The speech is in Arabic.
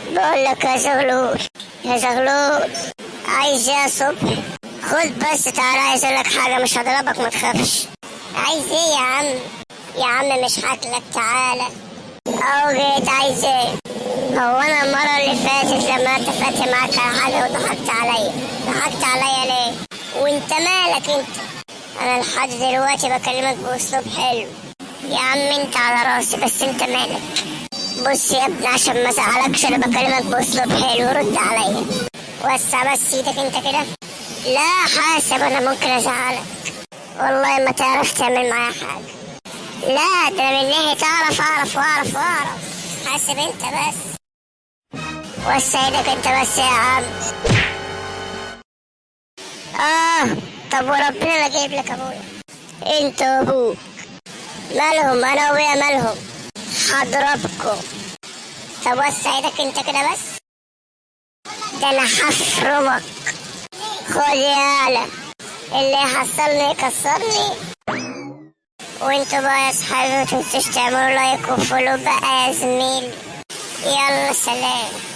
بقول لك يا زغلول، يا زغلول، عايز ايه يا صبح؟ خد بس تعالى، عايز اقول لك حاجه، مش هضربك ما تخافش. عايز ايه يا عم؟ يا عم مش هاكلك، تعالى. اهو جيت، عايز ايه؟ هو انا المره اللي فاتت لما انت فاتح معاك على حاجه وضحكت عليا، ضحكت عليا ليه؟ وانت مالك انت؟ انا لحد دلوقتي بكلمك باسلوب حلو. يا عم انت على راسي، بس انت مالك؟ بص يا ابني، عشان ما ازعلكش انا بكلمك باسلوب حلو، رد عليا. وسع بس ايدك انت كده. لا حاسب، انا ممكن ازعلك. والله ما تعرف تعمل معايا حاجه. لا ده انا من ناحيه اعرف. حاسب انت بس. وسع ايدك انت بس يا عم. اه. طب وربنا لا جايب لك ابويا. انت وابوك مالهم؟ انا وابويا مالهم؟ هضربكم. طب وسع ايدك انت كده بس. ده انا هفرمك. خد يالا، اللي يحصلني يكسرني. وانتوا بقى يا صحابي متنسوش تعملوا لايك وفولو بقى يا زميلي. يلا سلام.